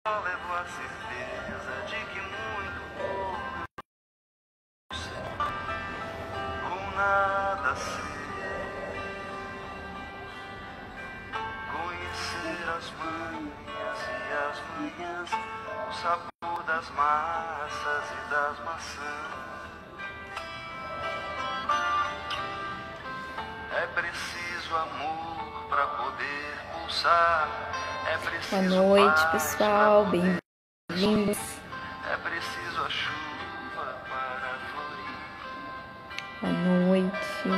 levo a certeza de que muito pouco sei, com nada sei, conhecer as manhas e as manhãs, o sabor das massas e das maçãs. É preciso amor para poder pulsar. É preciso Boa noite, paz pessoal. pra poder Bem-vindos. É preciso a chuva para florir. Boa noite.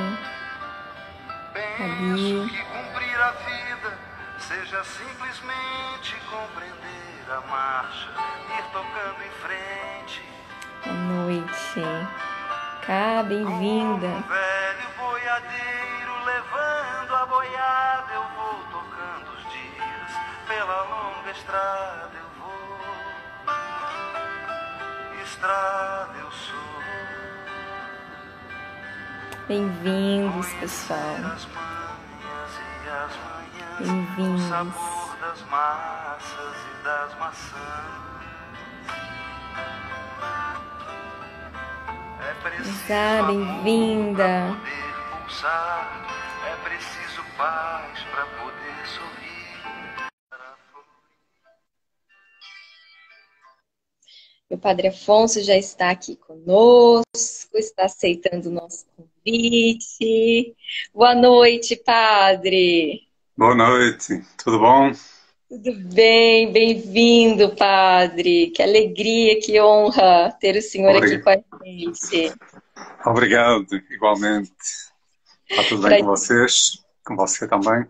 Penso que cumprir a vida seja simplesmente compreender a marcha, ir tocando em frente. Boa noite. Cá, bem-vinda. Como um velho boiadeiro levando a boiada, eu vou tocando os dias. Pela longa estrada eu vou, estrada eu sou. Bem-vindos, pessoal. As manhas e as manhãs, Bem-vindos. o sabor das massas e das maçãs. É preciso bem-vinda. amor pra poder pulsar. É preciso paz pra poder sorrir. O Padre Afonso já está aqui conosco, está aceitando o nosso convite. Boa noite, Padre. Boa noite, tudo bom? Tudo bem, bem-vindo, Padre. Que alegria, que honra ter o senhor aqui com a gente. Obrigado, igualmente. Está tudo bem com vocês? Com você também?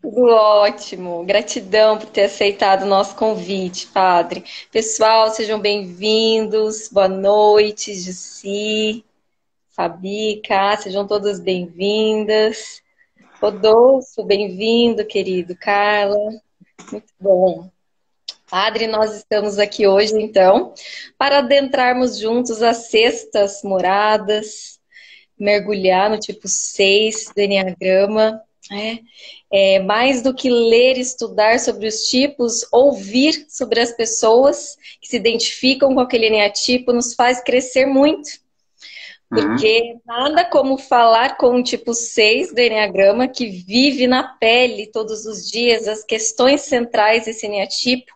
Tudo ótimo. Gratidão por ter aceitado o nosso convite, Padre. Pessoal, sejam bem-vindos. Boa noite, Jussi, Fabi, Cá, sejam todas bem-vindas. Rodolfo, bem-vindo, querido. Carla, muito bom. Padre, nós estamos aqui hoje, então, para adentrarmos juntos as sextas moradas, mergulhar no tipo 6 do Enneagrama. Mais do que ler e estudar sobre os tipos, ouvir sobre as pessoas que se identificam com aquele eneatipo nos faz crescer muito. Porque nada como falar com o tipo 6 do Enneagrama, que vive na pele todos os dias as questões centrais desse eneatipo,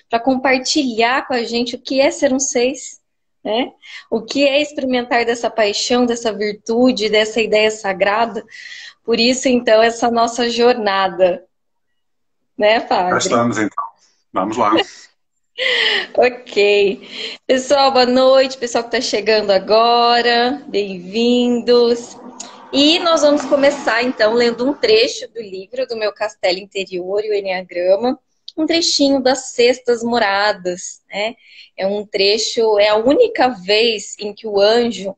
para compartilhar com a gente o que é ser um 6, né? O que é experimentar dessa paixão, dessa virtude, dessa ideia sagrada. Por isso, então, essa nossa jornada, né, Padre? Já estamos, então. Vamos lá. Ok. Pessoal, boa noite. Pessoal que está chegando agora, bem-vindos. E nós vamos começar, então, lendo um trecho do livro do meu Castelo Interior e o Enneagrama, um trechinho das Sextas Moradas, né? É um trecho, é a única vez em que o anjo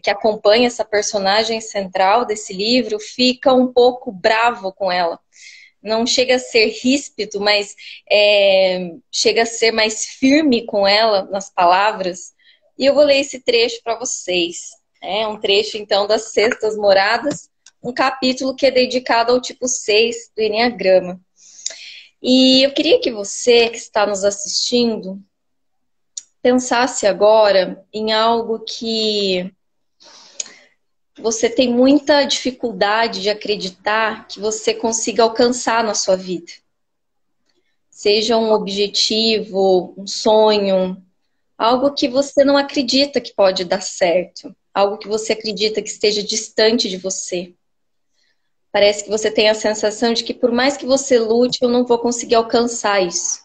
que acompanha essa personagem central desse livro fica um pouco bravo com ela. Não chega a ser ríspido, mas chega a ser mais firme com ela nas palavras. E eu vou ler esse trecho para vocês. É um trecho, então, das Sextas Moradas, um capítulo que é dedicado ao tipo 6 do Enneagrama. E eu queria que você, que está nos assistindo, pensasse agora em algo que você tem muita dificuldade de acreditar que você consiga alcançar na sua vida. Seja um objetivo, um sonho, algo que você não acredita que pode dar certo, algo que você acredita que esteja distante de você. Parece que você tem a sensação de que por mais que você lute, eu não vou conseguir alcançar isso.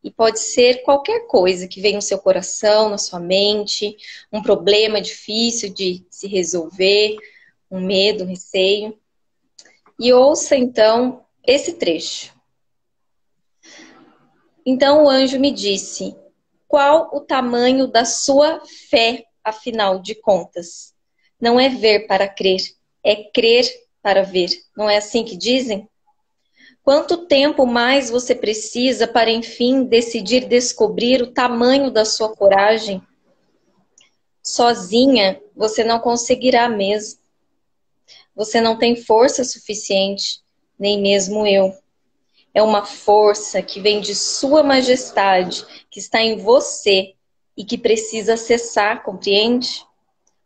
E pode ser qualquer coisa que venha no seu coração, na sua mente, um problema difícil de se resolver, um medo, um receio. E ouça, então, esse trecho. Então o anjo me disse: qual o tamanho da sua fé, afinal de contas? Não é ver para crer, é crer para ver. Não é assim que dizem? Quanto tempo mais você precisa para, enfim, decidir descobrir o tamanho da sua coragem? Sozinha, você não conseguirá mesmo. Você não tem força suficiente, nem mesmo eu. É uma força que vem de Sua Majestade, que está em você e que precisa acessar, compreende?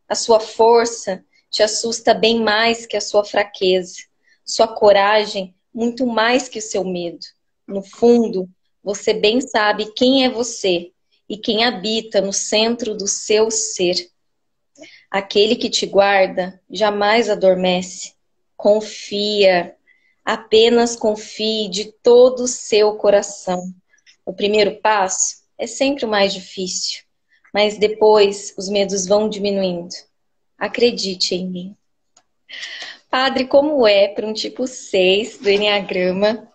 A sua força te assusta bem mais que a sua fraqueza. Sua coragem, muito mais que o seu medo. No fundo, você bem sabe quem é você e quem habita no centro do seu ser. Aquele que te guarda jamais adormece. Confia, apenas confie de todo o seu coração. O primeiro passo é sempre o mais difícil, mas depois os medos vão diminuindo. Acredite em mim. Padre, como é para um tipo 6 do Enneagrama,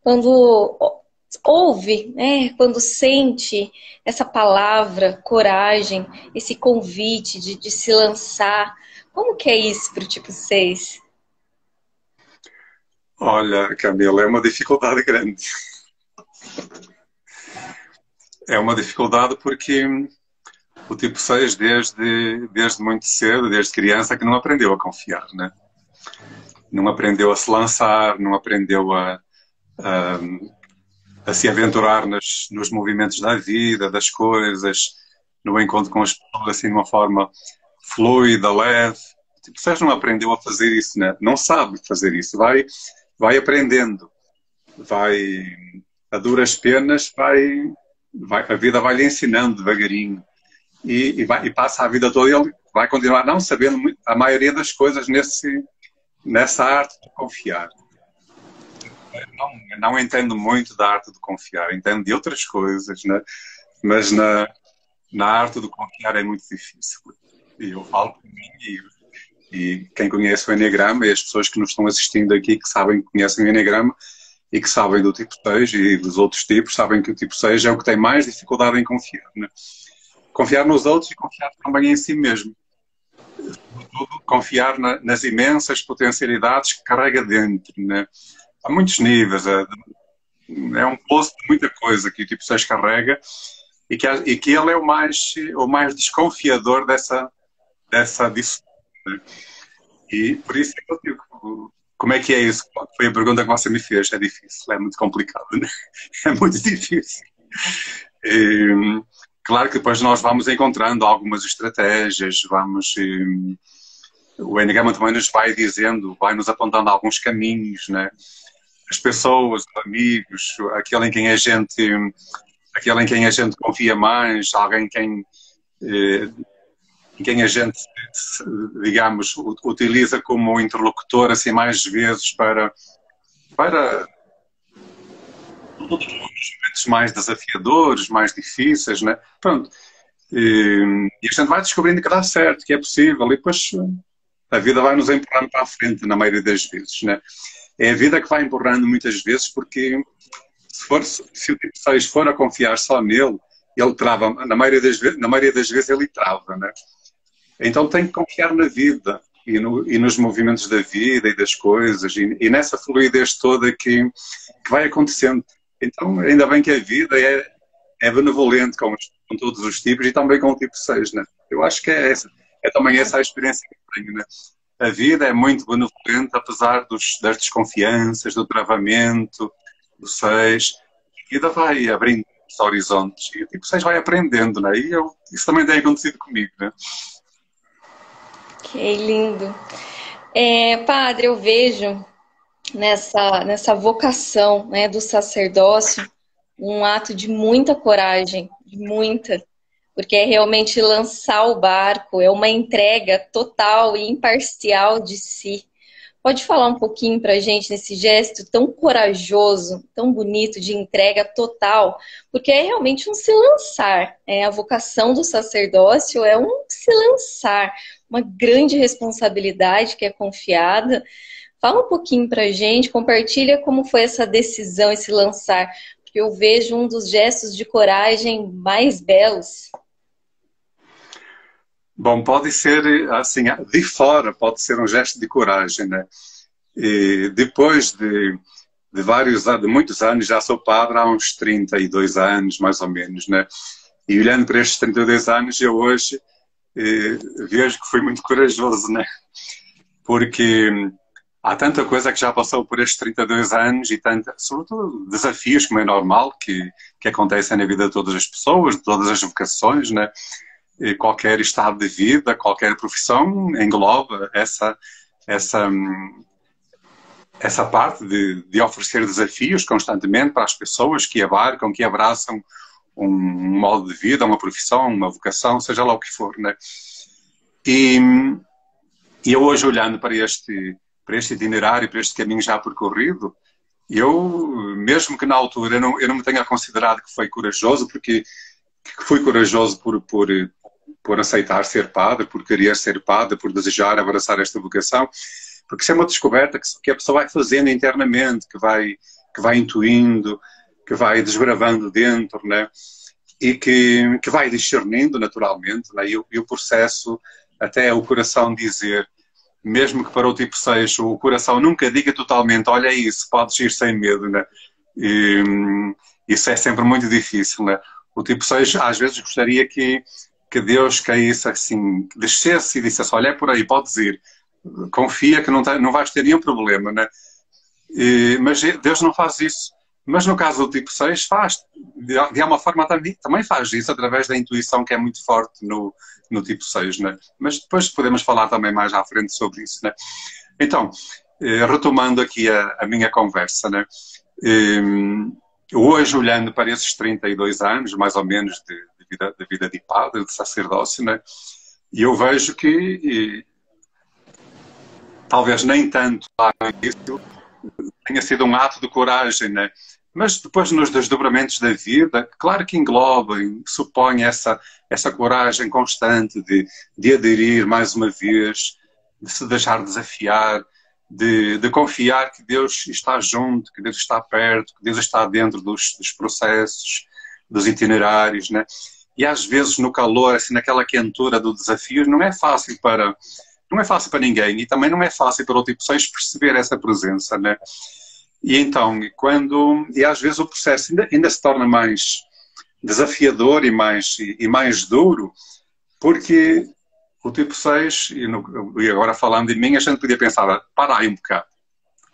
quando ouve, né, quando sente essa palavra, coragem, esse convite de se lançar, como que é isso para o tipo 6? Olha, Camila, é uma dificuldade grande. É uma dificuldade porque o tipo 6, desde muito cedo, desde criança, que não aprendeu a confiar, né? Não aprendeu a se lançar, não aprendeu a se aventurar nos movimentos da vida, das coisas, no encontro com as pessoas, assim, de uma forma fluida, leve. O tipo 6 não aprendeu a fazer isso, né? Não sabe fazer isso. Vai aprendendo. Vai, a duras penas, a vida vai lhe ensinando devagarinho. E passa a vida toda e ele vai continuar não sabendo muito, a maioria das coisas nessa arte de confiar. Não entendo muito da arte de confiar, entendo de outras coisas, né? Mas na arte de confiar é muito difícil. E eu falo por mim e quem conhece o Enneagrama e as pessoas que nos estão assistindo aqui que sabem que conhecem o Enneagrama e que sabem do tipo 6 e dos outros tipos, sabem que o tipo 6 é o que tem mais dificuldade em confiar, né? Confiar nos outros e confiar também em si mesmo. Sobretudo, confiar nas imensas potencialidades que carrega dentro, né? Há muitos níveis, é um poço de muita coisa que o tipo 6 carrega e que ele é o mais desconfiador disso, né? E por isso é que eu digo, como é que é isso? Foi a pergunta que você me fez, é difícil, é muito complicado, né? É muito difícil. E, claro que depois nós vamos encontrando algumas estratégias, o Enneagrama também nos vai dizendo, vai nos apontando alguns caminhos, né? As pessoas, os amigos, aquele em quem a gente confia mais, alguém em quem a gente, digamos, utiliza como interlocutor assim mais vezes para todos os momentos mais desafiadores, mais difíceis, né? Pronto. E a gente vai descobrindo que dá certo, que é possível, e depois a vida vai nos empurrando para a frente, na maioria das vezes, né? É a vida que vai empurrando muitas vezes, porque se o tipo 6 for a confiar só nele, ele trava, na maioria das vezes ele trava, né? Então tem que confiar na vida e nos movimentos da vida e das coisas e nessa fluidez toda que vai acontecendo. Então, ainda bem que a vida é benevolente com todos os tipos e também com o tipo 6, né? Eu acho que é também essa a experiência que eu tenho, né? A vida é muito benevolente, apesar das desconfianças, do travamento, do 6. A vida vai abrindo os horizontes e o tipo 6 vai aprendendo, né? E isso também tem acontecido comigo, né? Que lindo. Padre, eu vejo nessa vocação, né, do sacerdócio um ato de muita coragem, de muita, porque é realmente lançar o barco, é uma entrega total e imparcial de si. Pode falar um pouquinho para a gente nesse gesto tão corajoso, tão bonito de entrega total, porque é realmente um se lançar. A vocação do sacerdócio é um se lançar, uma grande responsabilidade que é confiada. Fala um pouquinho para a gente, compartilha como foi essa decisão, esse lançar, porque eu vejo um dos gestos de coragem mais belos. Bom, pode ser, assim, de fora pode ser um gesto de coragem, né? E depois de muitos anos, já sou padre há uns 32 anos, mais ou menos, né? E olhando para estes 32 anos, eu hoje vejo que fui muito corajoso, né? Porque há tanta coisa que já passou por estes 32 anos e tanta, sobretudo desafios, como é normal, que acontecem na vida de todas as pessoas, de todas as vocações, né? E qualquer estado de vida, qualquer profissão engloba essa parte de oferecer desafios constantemente para as pessoas que abarcam, que abraçam um modo de vida, uma profissão, uma vocação, seja lá o que for, né? E eu hoje, olhando para este itinerário, para este caminho já percorrido, eu, mesmo que na altura eu não me tenha considerado que foi corajoso, porque fui corajoso por aceitar ser padre, por querer ser padre, por desejar abraçar esta vocação, porque isso é uma descoberta que a pessoa vai fazendo internamente, que vai intuindo, que vai desbravando dentro, né? E que vai discernindo naturalmente, né? E o processo, até o coração dizer, mesmo que para o tipo 6, o coração nunca diga totalmente, olha isso, podes ir sem medo, né? E isso é sempre muito difícil, né? O tipo 6 às vezes gostaria que Deus caísse assim, descesse e dissesse, olha, é por aí, podes ir, confia que não vais ter nenhum problema, né? Mas Deus não faz isso. Mas no caso do tipo 6 faz, de alguma forma também faz isso através da intuição que é muito forte no tipo 6, né? Mas depois podemos falar também mais à frente sobre isso, né? Então, retomando aqui a minha conversa, né? Hoje, olhando para esses 32 anos, mais ou menos, de vida de padre, de sacerdócio, né? E eu vejo que talvez nem tanto lá no início tenha sido um ato de coragem, né? Mas depois nos desdobramentos da vida, claro que engloba, supõe essa coragem constante de aderir mais uma vez, de se deixar desafiar, de confiar que Deus está junto, que Deus está perto, que Deus está dentro dos processos, dos itinerários, né? E às vezes no calor, assim, naquela quentura do desafio, não é fácil para ninguém e também não é fácil para o tipo 6 perceber essa presença, né? E então, e às vezes o processo ainda se torna mais desafiador e mais duro, porque o tipo 6, e agora falando de mim, a gente podia pensar, para aí um bocado,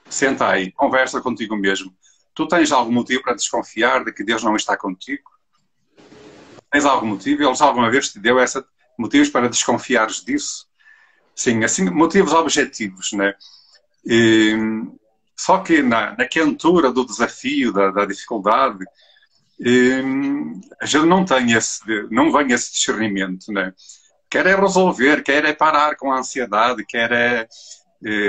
senta aí, conversa contigo mesmo. Tu tens algum motivo para desconfiar de que Deus não está contigo? Tens algum motivo? Ele alguma vez te deu motivos para desconfiares disso? Sim, assim, motivos objetivos, né? Só que na quentura do desafio, da dificuldade, a gente não vem esse discernimento, né? Quer é resolver, quer é parar com a ansiedade, quer é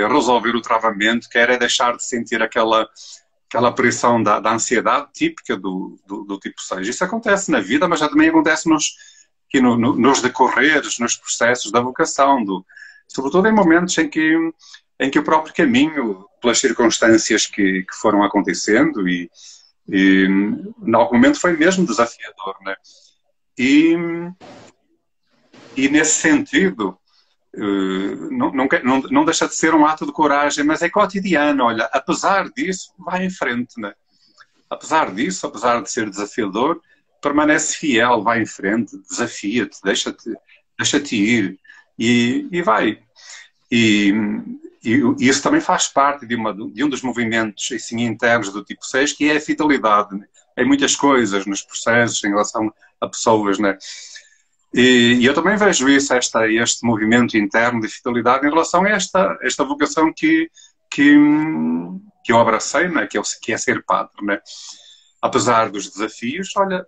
resolver o travamento, quer é deixar de sentir aquela pressão da ansiedade típica do tipo 6. Isso acontece na vida, mas já também acontece nos decorreres, nos processos da vocação, sobretudo em momentos em que o próprio caminho, pelas circunstâncias que foram acontecendo, e em algum momento foi mesmo desafiador, né? E nesse sentido, não deixa de ser um ato de coragem, mas é cotidiano. Olha, apesar disso, vai em frente, né? Apesar disso, apesar de ser desafiador, permanece fiel, vai em frente, desafia-te, deixa-te ir e vai. E isso também faz parte de um dos movimentos assim, internos do tipo 6, que é a fidelidade, né? Em muitas coisas, nos processos, em relação a pessoas, né? E eu também vejo isso, este movimento interno de fidelidade em relação a esta vocação que eu abracei, né? Que é ser padre, né? Apesar dos desafios, olha,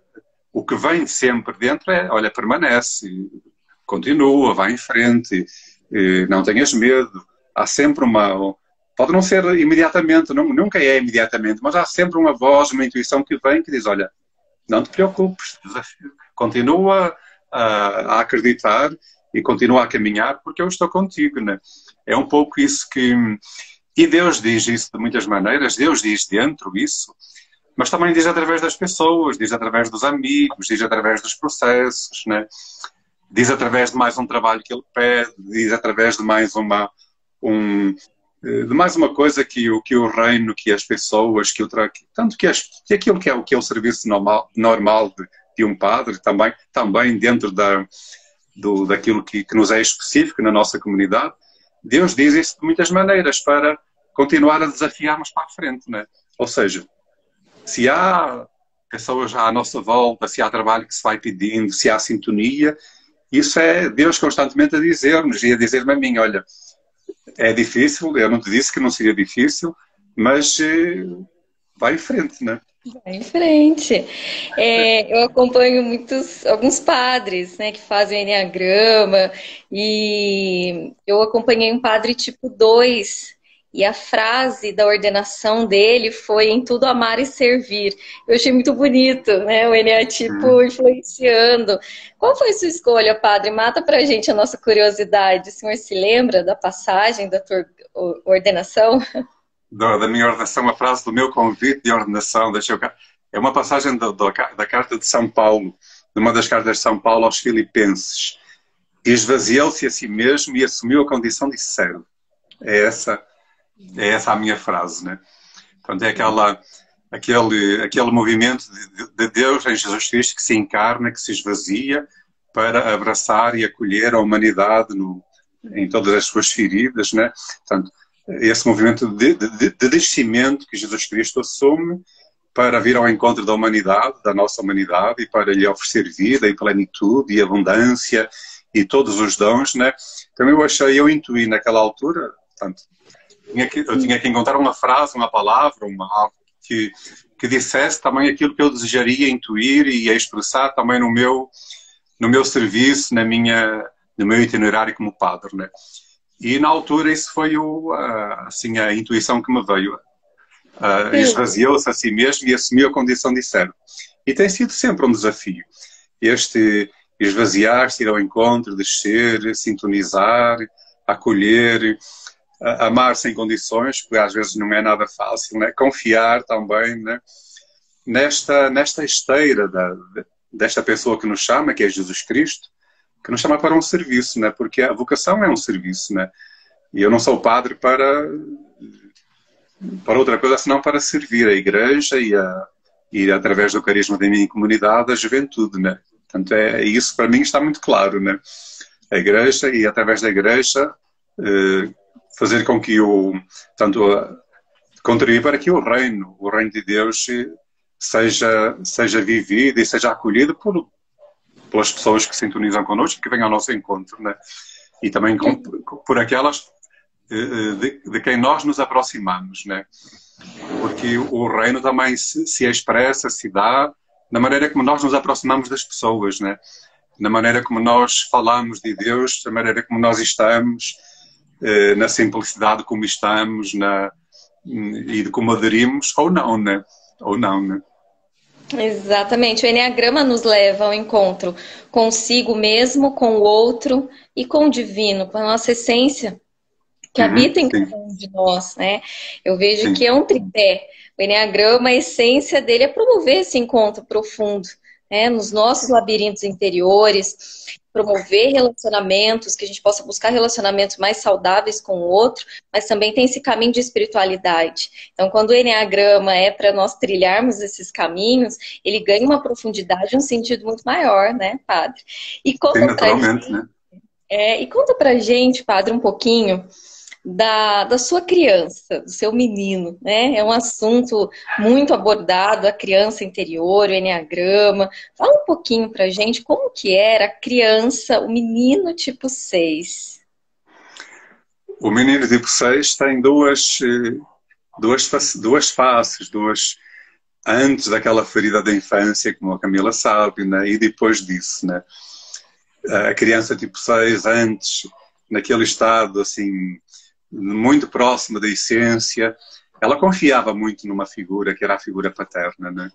o que vem sempre dentro olha, permanece, continua, vai em frente, não tenhas medo. Há sempre pode não ser imediatamente, nunca é imediatamente, mas há sempre uma voz, uma intuição que vem que diz, olha, não te preocupes, continua a acreditar e continua a caminhar porque eu estou contigo, né? É um pouco isso e Deus diz isso de muitas maneiras, Deus diz dentro isso, mas também diz através das pessoas, diz através dos amigos, diz através dos processos, né? Diz através de mais um trabalho que Ele pede, diz através de mais uma coisa que o reino, que as pessoas, tanto que aquilo que é o serviço normal de um padre, também dentro daquilo que nos é específico na nossa comunidade. Deus diz isso de muitas maneiras para continuar a desafiar-nos para a frente, né? Ou seja, se há pessoas à nossa volta, se há trabalho que se vai pedindo, se há sintonia, isso é Deus constantemente a dizer-nos e a dizer-me a mim, olha, é difícil, eu não te disse que não seria difícil, mas vai em frente, né? Vai em frente. Eu acompanho alguns padres, né, que fazem enneagrama, e eu acompanhei um padre tipo 2, e a frase da ordenação dele foi em tudo amar e servir. Eu achei muito bonito, né, o eneatipo influenciando. Qual foi a sua escolha, padre? Mata pra gente a nossa curiosidade. O senhor se lembra da passagem da tua ordenação? Da minha ordenação, a frase do meu convite de ordenação, é uma passagem da carta de São Paulo, de uma das cartas de São Paulo aos Filipenses. Esvaziou-se a si mesmo e assumiu a condição de servo. É essa a minha frase, né? Portanto, é aquele movimento de Deus em Jesus Cristo que se encarna, que se esvazia para abraçar e acolher a humanidade em todas as suas feridas, né? Portanto, esse movimento de descimento que Jesus Cristo assume para vir ao encontro da humanidade, da nossa humanidade, e para lhe oferecer vida e plenitude e abundância e todos os dons, né? Então eu intuí naquela altura, portanto, eu tinha que encontrar uma frase, uma palavra, algo que dissesse também aquilo que eu desejaria intuir e expressar também no meu serviço, no meu itinerário como padre, né? E na altura isso foi assim, a intuição que me veio. Esvaziou-se a si mesmo e assumiu a condição de servo. E tem sido sempre um desafio. Este esvaziar-se, ir ao encontro, descer, sintonizar, acolher, amar sem condições, porque às vezes não é nada fácil, né? Confiar também, né? Nesta esteira desta pessoa que nos chama, que é Jesus Cristo, que nos chama para um serviço, né? Porque a vocação é um serviço, né? E eu não sou padre para outra coisa senão para servir a Igreja e através do carisma da minha comunidade, a juventude, né? Portanto, isso para mim está muito claro, né? A Igreja e através da Igreja fazer com que contribuir para que o reino de Deus seja vivido e seja acolhido pelas pessoas que sintonizam connosco, que vêm ao nosso encontro, né? E também por aquelas de quem nós nos aproximamos, né? Porque o reino também se expressa, se dá na maneira como nós nos aproximamos das pessoas, né? Na maneira como nós falamos de Deus, na maneira como nós estamos, na simplicidade como estamos, e de como aderimos ou não, né? Ou não, né? Exatamente. O enneagrama nos leva ao encontro consigo mesmo, com o outro e com o divino, com a nossa essência que habita em cada um de nós, né? Eu vejo que é um tripé. O enneagrama, a essência dele é promover esse encontro profundo, né? Nos nossos labirintos interiores, promover relacionamentos, que a gente possa buscar relacionamentos mais saudáveis com o outro, mas também tem esse caminho de espiritualidade. Então, quando o enneagrama é para nós trilharmos esses caminhos, ele ganha uma profundidade, um sentido muito maior, né, padre? E conta pra gente, né? E conta pra gente, padre, um pouquinho da sua criança, do seu menino, né? É um assunto muito abordado, a criança interior, o enneagrama. Fala um pouquinho pra gente como que era a criança, o menino tipo 6. O menino tipo 6 tem duas faces, antes daquela ferida da infância, como a Camila sabe, né? E depois disso, né? A criança tipo 6, antes, naquele estado assim, muito próxima da essência, ela confiava muito numa figura que era a figura paterna, né?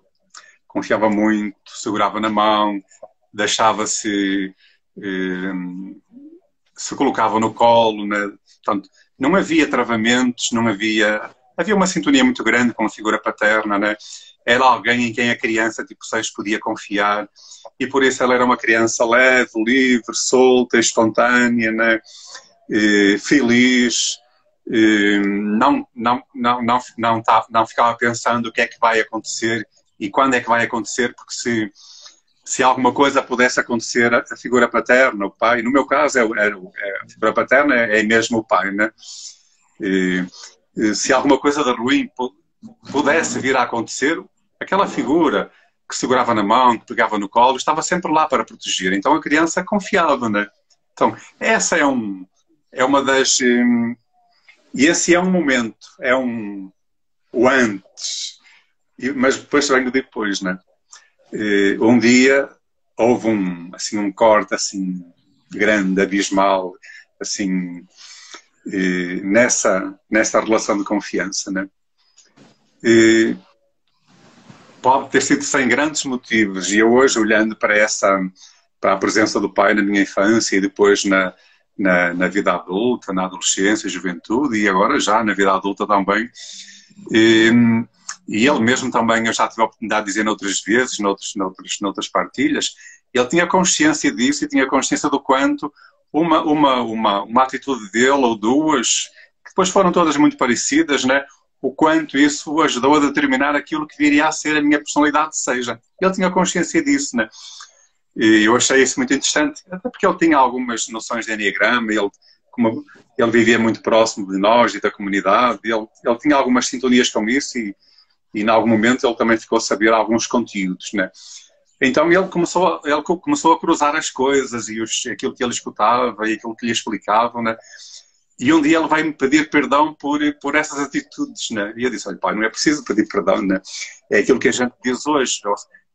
Confiava muito, segurava na mão, deixava-se, se colocava no colo, né? Portanto, não havia travamentos, havia uma sintonia muito grande com a figura paterna, né? Era alguém em quem a criança tipo 6 podia confiar, e por isso ela era uma criança leve, livre, solta, espontânea, né? Feliz. Não ficava pensando o que é que vai acontecer e quando é que vai acontecer, porque se alguma coisa pudesse acontecer, a figura paterna, o pai, no meu caso a figura paterna é mesmo o pai, né? se alguma coisa de ruim pudesse vir a acontecer, aquela figura que segurava na mão, que pegava no colo, estava sempre lá para proteger. Então a criança confiava, né? Então, essa é uma das... E esse é um momento, o antes, mas depois vem o depois, né? Um dia houve um corte assim, grande, abismal, assim, nessa relação de confiança, né? Pode ter sido sem grandes motivos, e eu hoje, olhando para a presença do pai na minha infância e depois na vida adulta, na adolescência, juventude, e agora já na vida adulta também, e ele mesmo também, eu já tive a oportunidade de dizer noutras vezes, noutras partilhas, ele tinha consciência disso e tinha consciência do quanto uma atitude dele ou duas, que depois foram todas muito parecidas, né? O quanto isso o ajudou a determinar aquilo que viria a ser a minha personalidade, seja. Ele tinha consciência disso, né? E eu achei isso muito interessante, até porque ele tinha algumas noções de enneagrama, como ele vivia muito próximo de nós e da comunidade, ele tinha algumas sintonias com isso e em algum momento ele também ficou a saber alguns conteúdos, né? Então ele começou a cruzar as coisas e aquilo que ele escutava e aquilo que lhe explicavam, né? E um dia ele vai-me pedir perdão por essas atitudes, né? E eu disse, olha, pai, não é preciso pedir perdão, né? É aquilo que a gente diz hoje.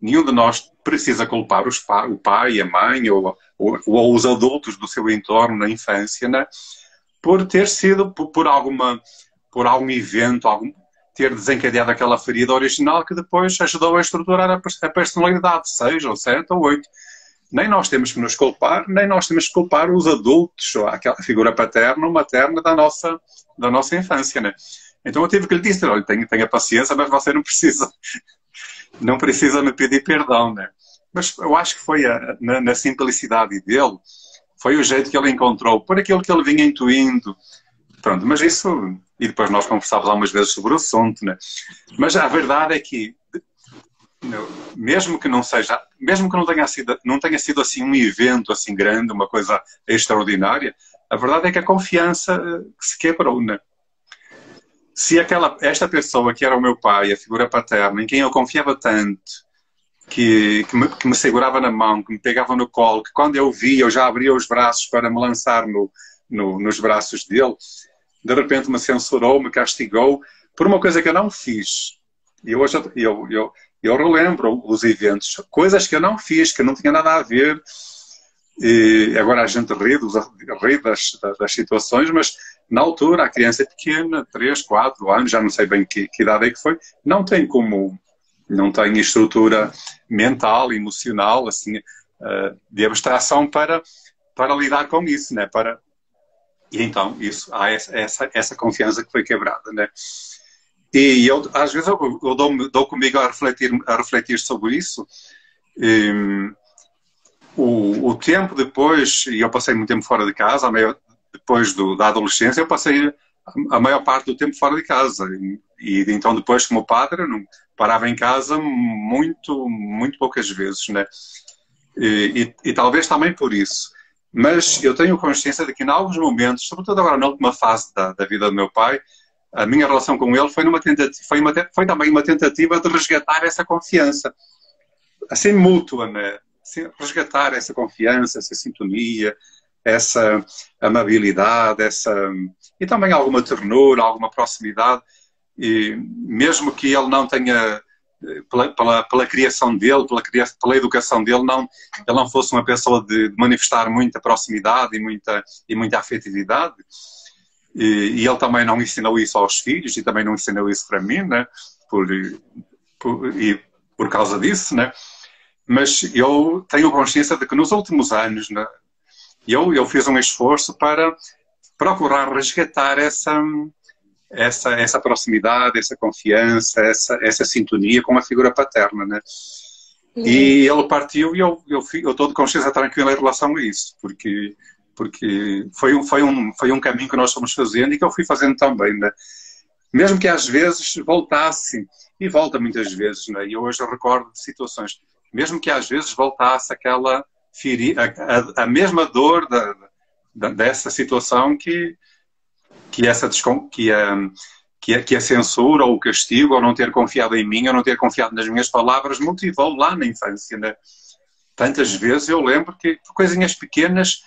Nenhum de nós precisa culpar o pai, a mãe ou os adultos do seu entorno na infância, né? Por ter sido, por algum evento, ter desencadeado aquela ferida original que depois ajudou a estruturar a personalidade, 6 ou 7 ou 8. Nem nós temos que nos culpar, nem nós temos que culpar os adultos, ou aquela figura paterna ou materna da nossa infância, né? Então eu tive que lhe dizer, olha, tenha paciência, mas você não precisa me pedir perdão, né? Mas eu acho que foi na simplicidade dele, foi o jeito que ele encontrou, por aquilo que ele vinha intuindo. Pronto, mas isso... E depois nós conversávamos algumas vezes sobre o assunto, né? Mas a verdade é que, mesmo que não tenha sido assim um evento assim grande, uma coisa extraordinária, a verdade é que a confiança se quebrou, né? Se esta pessoa que era o meu pai, a figura paterna, em quem eu confiava tanto, que me segurava na mão, que me pegava no colo, que quando eu via, eu já abria os braços para me lançar nos braços dele, de repente me censurou, me castigou por uma coisa que eu não fiz. E hoje eu relembro os eventos, coisas que eu não fiz, que não tinha nada a ver. E agora a gente ri das situações, mas na altura a criança pequena, 3, 4 anos, já não sei bem que idade é que foi, não tem estrutura mental, emocional, assim, de abstração para lidar com isso, né? E então há essa confiança que foi quebrada, né? E às vezes eu dou comigo a refletir sobre isso. O tempo depois, e eu passei muito tempo fora de casa, depois da adolescência, eu passei a maior parte do tempo fora de casa. E então depois, como padre, eu não parava em casa muito, muito poucas vezes, né? E talvez também por isso. Mas eu tenho consciência de que em alguns momentos, sobretudo agora na última fase da vida do meu pai, a minha relação com ele foi também uma tentativa de resgatar essa confiança, assim mútua, né? Assim, resgatar essa confiança, essa sintonia, essa amabilidade, e também alguma ternura, alguma proximidade, e mesmo que ele não tenha, pela criação dele, pela educação dele, ele não fosse uma pessoa de manifestar muita proximidade e muita afetividade, e ele também não ensinou isso aos filhos, e também não ensinou isso para mim, né? Por causa disso, né? Mas eu tenho consciência de que nos últimos anos, né, eu fiz um esforço para procurar resgatar essa proximidade, essa confiança, essa sintonia com a figura paterna, né? E ele partiu e eu estou de consciência tranquila em relação a isso, porque foi um caminho que nós fomos fazendo e que eu fui fazendo também, né? Mesmo que às vezes voltasse, e volta muitas vezes, né? E eu hoje recordo de situações, mesmo que às vezes voltasse aquela ferida, a mesma dor dessa situação que que a censura ou o castigo, ou não ter confiado em mim, ou não ter confiado nas minhas palavras, motivou lá na infância, né? Tantas vezes eu lembro que, por coisinhas pequenas,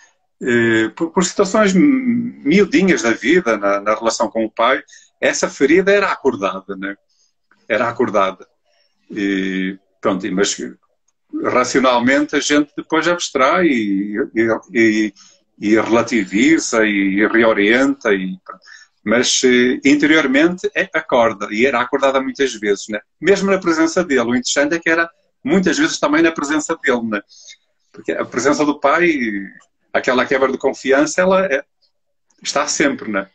por situações miudinhas da vida, na relação com o pai, essa ferida era acordada, né? Era acordada. E, pronto, mas racionalmente a gente depois abstrai e relativiza e reorienta, mas interiormente acorda, e era acordada muitas vezes, né? Mesmo na presença dele. O interessante é que era muitas vezes também na presença dele, né? Porque a presença do pai, aquela quebra de confiança, ela está sempre, né?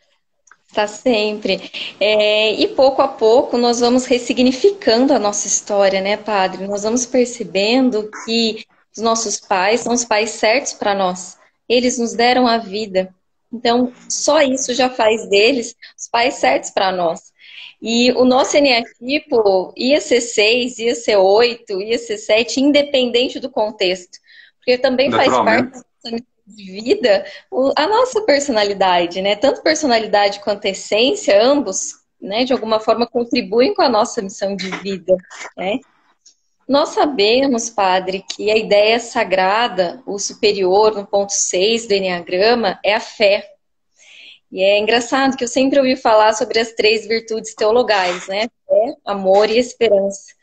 Está sempre. E pouco a pouco nós vamos ressignificando a nossa história, né, Padre? Nós vamos percebendo que os nossos pais são os pais certos para nós. Eles nos deram a vida. Então, só isso já faz deles os pais certos para nós. E o nosso eneatipo ia ser 6, ia ser 8, ia ser 7, independente do contexto. Porque também faz parte da nossa de vida a nossa personalidade, né? Tanto personalidade quanto essência, ambos, né, de alguma forma contribuem com a nossa missão de vida, né? Nós sabemos, Padre, que a ideia sagrada, o superior, no ponto 6 do Eneagrama, é a fé. E é engraçado que eu sempre ouvi falar sobre as 3 virtudes teologais, né? Fé, amor e esperança.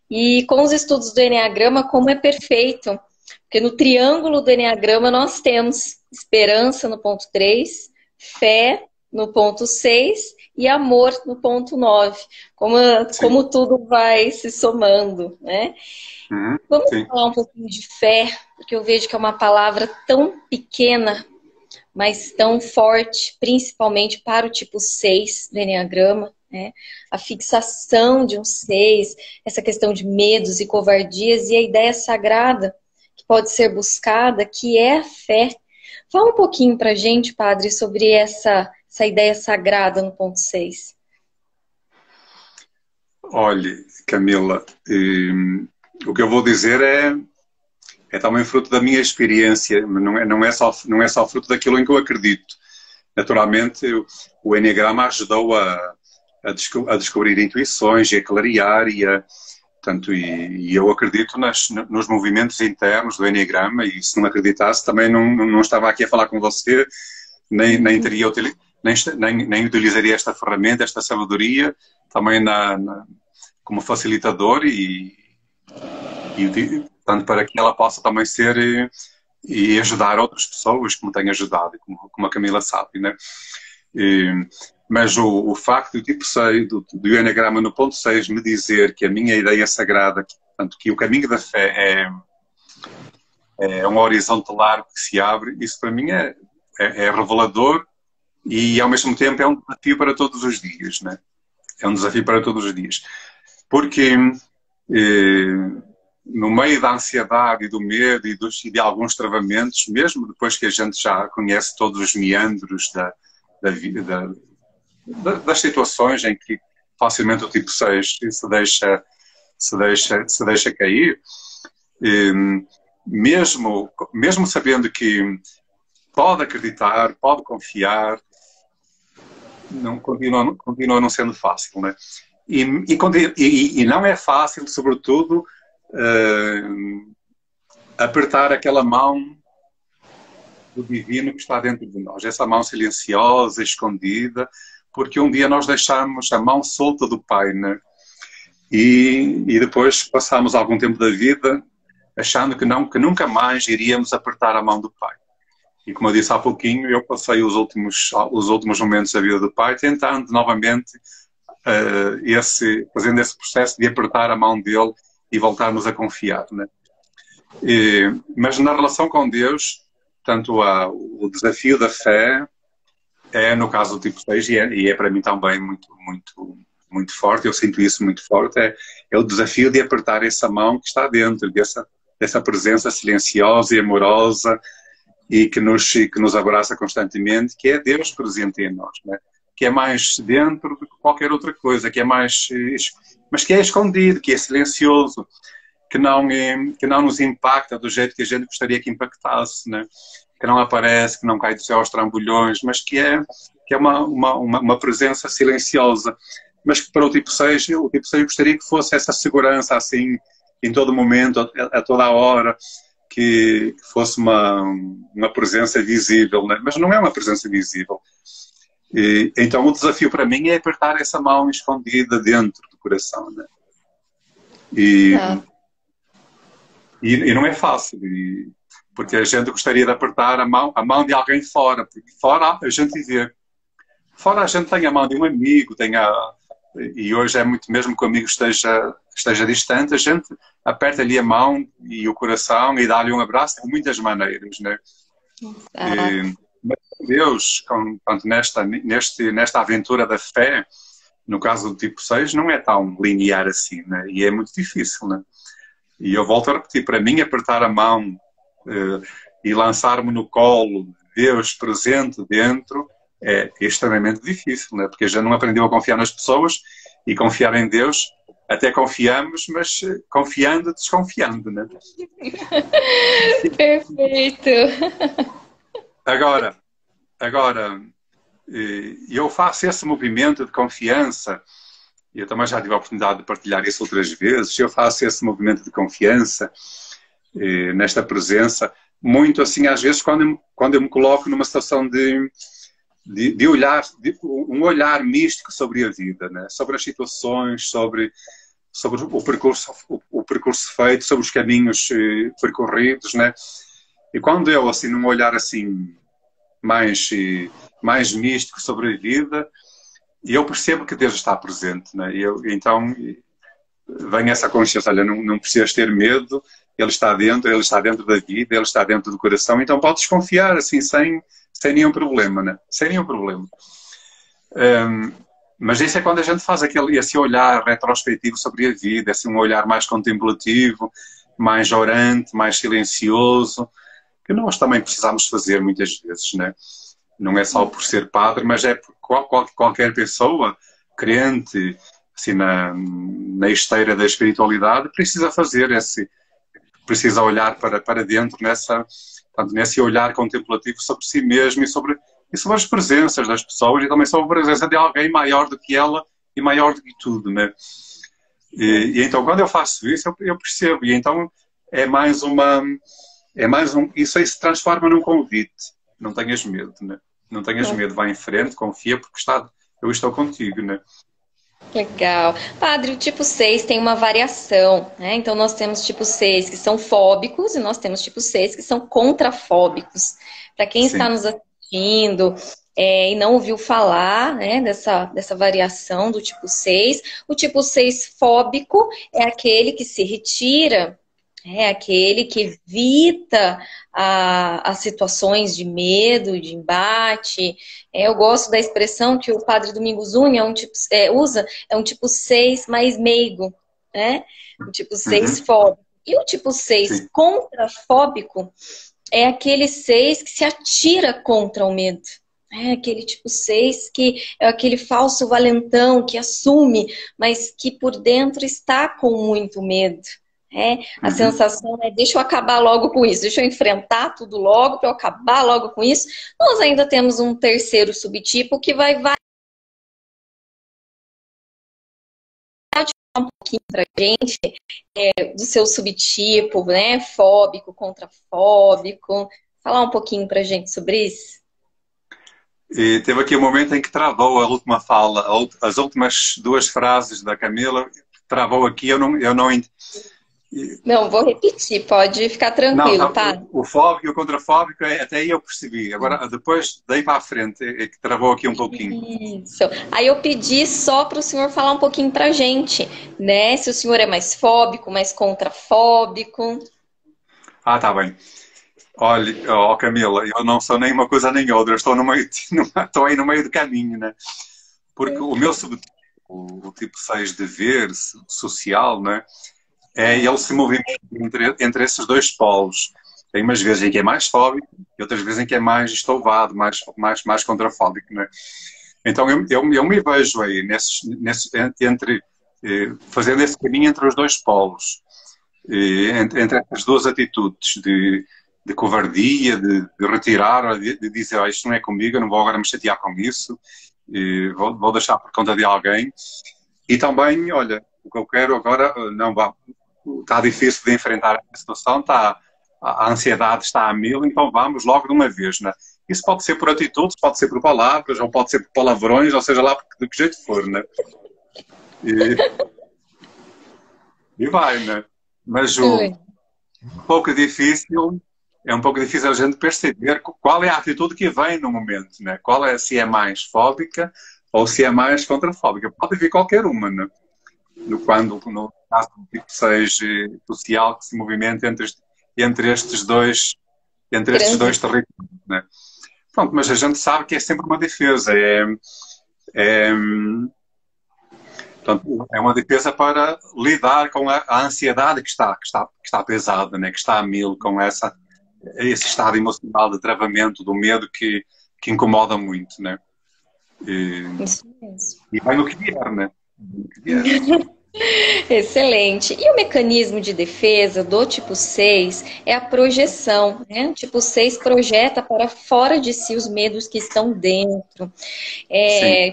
E com os estudos do Eneagrama, como é perfeito. Porque no triângulo do Eneagrama nós temos esperança no ponto 3, fé no ponto 6 e amor no ponto 9. Como tudo vai se somando, né? Vamos falar um pouquinho de fé, porque eu vejo que é uma palavra tão pequena, mas tão forte, principalmente para o tipo 6 do Eneagrama, né? A fixação de um 6, essa questão de medos e covardias e a ideia sagrada que pode ser buscada, que é a fé. Fala um pouquinho pra gente, Padre, sobre essa ideia sagrada no ponto 6. Olha, Camila, o que eu vou dizer é também fruto da minha experiência, não é só fruto daquilo em que eu acredito. Naturalmente, o Eneagrama ajudou a descobrir intuições e a clarear portanto, e eu acredito nos movimentos internos do Eneagrama, e se não acreditasse também não estava aqui a falar com você, nem utilizaria esta ferramenta, esta sabedoria, também como facilitador e portanto, para que ela possa também ser e ajudar outras pessoas, como tem ajudado, como a Camila sabe, né? Mas o facto do tipo 6, do Eneagrama no ponto 6, me dizer que a minha ideia sagrada, portanto, que o caminho da fé é um horizonte largo que se abre, isso para mim é revelador e ao mesmo tempo é um desafio para todos os dias, né? É um desafio para todos os dias. Porque no meio da ansiedade e do medo e de alguns travamentos, mesmo depois que a gente já conhece todos os meandros das situações em que facilmente o tipo 6 se deixa cair, mesmo sabendo que pode acreditar, pode confiar, continua não sendo fácil, né? E não é fácil, sobretudo, apertar aquela mão do divino que está dentro de nós, essa mão silenciosa, escondida, porque um dia nós deixamos a mão solta do Pai, né? E depois passamos algum tempo da vida achando que nunca mais iríamos apertar a mão do Pai. E como eu disse há pouquinho, eu passei os últimos momentos da vida do Pai tentando novamente fazendo esse processo de apertar a mão dele e voltarmos a confiar, né? Mas na relação com Deus, portanto, o desafio da fé no caso do tipo 6, e é para mim também muito forte, eu sinto isso muito forte, é o desafio de apertar essa mão que está dentro dessa presença silenciosa e amorosa e que nos abraça constantemente, que é Deus presente em nós, né? Que é mais dentro do que qualquer outra coisa, que é mais, mas que é escondido, que é silencioso, que não nos impacta do jeito que a gente gostaria que impactasse, né? Que não aparece, que não cai do céu aos trambolhões, mas que é que é uma presença silenciosa. Mas que para o tipo 6 gostaria que fosse essa segurança assim, em todo momento, a toda a hora, que fosse uma presença visível, né? Mas não é uma presença visível. Então o desafio para mim é apertar essa mão escondida dentro do coração, né? E não é fácil, porque a gente gostaria de apertar a mão de alguém fora, porque fora a gente vê. Fora a gente tem a mão de um amigo, e hoje é muito mesmo que o amigo esteja distante, a gente aperta-lhe a mão e o coração e dá-lhe um abraço de muitas maneiras, né? Mas Deus, nesta aventura da fé, no caso do tipo 6, não é tão linear assim, né? E é muito difícil, né? E eu volto a repetir, para mim apertar a mão e lançar-me no colo de Deus presente dentro é extremamente difícil, né? Porque a gente não aprendeu a confiar nas pessoas e confiar em Deus. Até confiamos, mas confiando, desconfiando, né? Perfeito. Agora, eu faço esse movimento de confiança, e eu também já tive a oportunidade de partilhar isso outras vezes, eu faço esse movimento de confiança nesta presença, muito assim, às vezes, quando eu me coloco numa situação de olhar, um olhar místico sobre a vida, né? Sobre as situações, sobre o percurso feito, sobre os caminhos percorridos, né? E quando eu, assim, num olhar assim mais místico sobre a vida, eu percebo que Deus está presente, né? Então vem essa consciência, olha, não precisas ter medo, Ele está dentro da vida, Ele está dentro do coração, então podes confiar assim, sem nenhum problema, né? Sem nenhum problema. Mas isso é quando a gente faz esse olhar retrospectivo sobre a vida, assim, um olhar mais contemplativo, mais orante, mais silencioso, que nós também precisamos fazer muitas vezes, né? Não é só por ser padre, mas é por qualquer pessoa crente, assim, na esteira da espiritualidade, precisa olhar para dentro nesse olhar contemplativo sobre si mesmo e sobre as presenças das pessoas e também sobre a presença de alguém maior do que ela e maior do que tudo, né? E então quando eu faço isso eu percebo, e então isso aí se transforma num convite. Não tenhas medo, né? Não tenhas medo, vai em frente, confia porque eu estou contigo, né? Legal. Padre, o tipo 6 tem uma variação, né? Então nós temos tipo 6 que são fóbicos e nós temos tipo 6 que são contrafóbicos. Para quem está nos assistindo e não ouviu falar, né, dessa variação do tipo 6, o tipo 6 fóbico é aquele que se retira, é aquele que evita as situações de medo, de embate. Eu gosto da expressão que o padre Domingos usa, é um tipo 6 mais meigo, né? O tipo 6 fóbico. E o tipo 6 contrafóbico é aquele 6 que se atira contra o medo. É aquele tipo 6 que é aquele falso valentão que assume, mas que por dentro está com muito medo. A sensação é, deixa eu acabar logo com isso, deixa eu enfrentar tudo logo, para eu acabar logo com isso. Nós ainda temos um terceiro subtipo que vai um pouquinho pra gente do seu subtipo, né? Fóbico, contrafóbico. Falar um pouquinho pra gente sobre isso? E teve aqui um momento em que travou a última fala, as últimas duas frases da Camila, travou aqui, eu não Não, vou repetir, pode ficar tranquilo, tá? O fóbico e o contrafóbico, até aí eu percebi. Agora, depois, daí para a frente, é que travou aqui um pouquinho. Isso. Aí eu pedi só para o senhor falar um pouquinho pra gente, né? Se o senhor é mais fóbico, mais contrafóbico. Tá bem. Olha, Camila, eu não sou nem uma coisa nem outra, eu estou estou aí no meio do caminho, né? Porque o meu subtipo, o tipo 6 de ver social, né? Ele se movimenta entre esses dois polos. Tem umas vezes em que é mais fóbico e outras vezes em que é mais estouvado, mais contrafóbico, né? Então eu me vejo aí fazendo esse caminho entre os dois polos, entre as duas atitudes de covardia, de retirar, de dizer, oh, isto não é comigo, eu não vou agora me chatear com isso, vou deixar por conta de alguém. E também, olha, o que eu quero agora, não vá, está difícil de enfrentar a situação, a ansiedade está a mil, então vamos logo de uma vez, né? Isso pode ser por atitudes, pode ser por palavras, ou pode ser por palavrões, ou seja lá de que jeito for, né? E vai, né? Mas um pouco difícil, é um pouco difícil a gente perceber qual é a atitude que vem no momento, né? Qual é, se é mais fóbica ou se é mais contrafóbica. Pode vir qualquer uma, né? No caso do tipo 6 social que se movimenta entre estes dois territórios, né? Pronto, mas a gente sabe que é sempre uma defesa. Portanto, é uma defesa para lidar com a ansiedade que está pesada, né? Que está a mil, com esse estado emocional de travamento, do medo que incomoda muito, né? Isso mesmo. E vai no que vier, né? No que vier. Excelente. E o mecanismo de defesa do tipo 6 é a projeção, né? O tipo 6 projeta para fora de si os medos que estão dentro.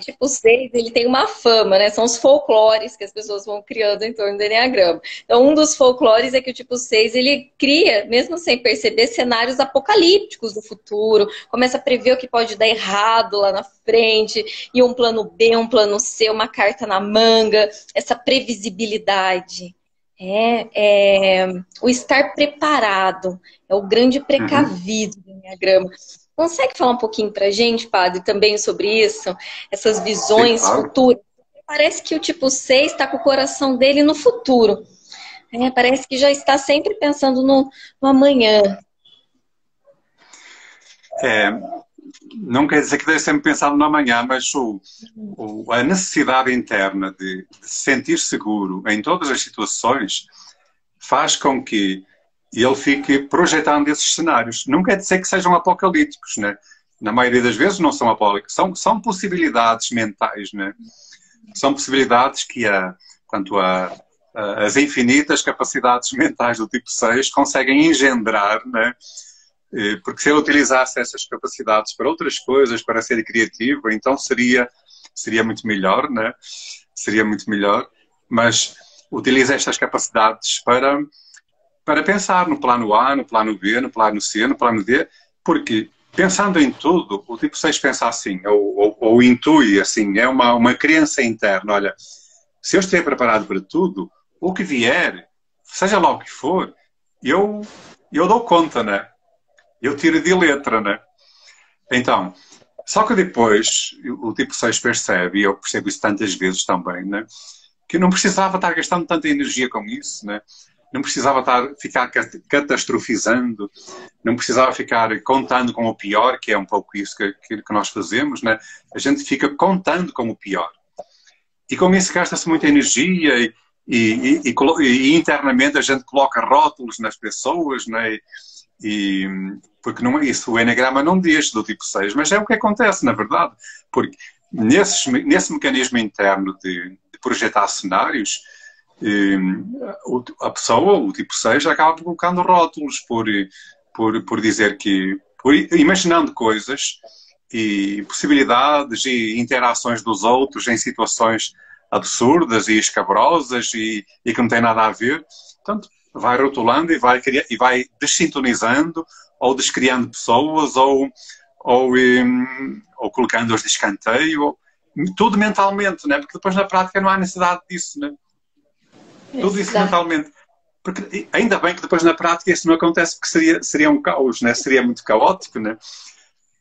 Tipo 6, ele tem uma fama, né? São os folclores que as pessoas vão criando em torno do Eneagrama. Então, um dos folclores é que o tipo 6, ele cria, mesmo sem perceber, cenários apocalípticos do futuro, começa a prever o que pode dar errado lá na frente, e um plano B, um plano C, uma carta na manga, essa previsibilidade. O estar preparado, é o grande precavido do Eneagrama. Consegue falar um pouquinho pra gente, padre, também sobre isso? Essas visões futuras? Parece que o tipo 6 está com o coração dele no futuro. Parece que já está sempre pensando no amanhã. Não quer dizer que deve sempre pensar no amanhã, mas a necessidade interna de se sentir seguro em todas as situações faz com que ele fique projetando esses cenários. Não quer dizer que sejam apocalípticos, né? Na maioria das vezes não são apocalípticos, são possibilidades mentais, né? São possibilidades que as infinitas capacidades mentais do tipo 6 conseguem engendrar, né? Porque se ele utilizasse essas capacidades para outras coisas, para ser criativo, então seria muito melhor, né? Seria muito melhor, mas utiliza estas capacidades para pensar no plano A, no plano B, no plano C, no plano D, porque pensando em tudo, o tipo 6 pensa assim, ou intui assim, é uma crença interna, olha, se eu estiver preparado para tudo, o que vier, seja lá o que for, eu dou conta, né? Eu tiro de letra, né? Então, só que depois o tipo 6 percebe, e eu percebo isso tantas vezes também, né? Que não precisava estar gastando tanta energia com isso, né? Não precisava ficar catastrofizando, não precisava ficar contando com o pior, que é um pouco isso que nós fazemos, né? A gente fica contando com o pior. E com isso gasta-se muita energia e internamente a gente coloca rótulos nas pessoas, né? Porque não é isso, o Eneagrama não diz do tipo 6, mas é o que acontece, na verdade. Porque nesse mecanismo interno de projetar cenários, a pessoa, o tipo 6, acaba colocando rótulos por dizer imaginando coisas e possibilidades e interações dos outros em situações absurdas e escabrosas e que não têm nada a ver. Portanto, vai rotulando e vai desintonizando ou descriando pessoas ou colocando-as de escanteio, tudo mentalmente, né? Porque depois na prática não há necessidade disso, né? Tudo isso mentalmente. Porque ainda bem que depois na prática isso não acontece, porque seria um caos, né? Seria muito caótico, né?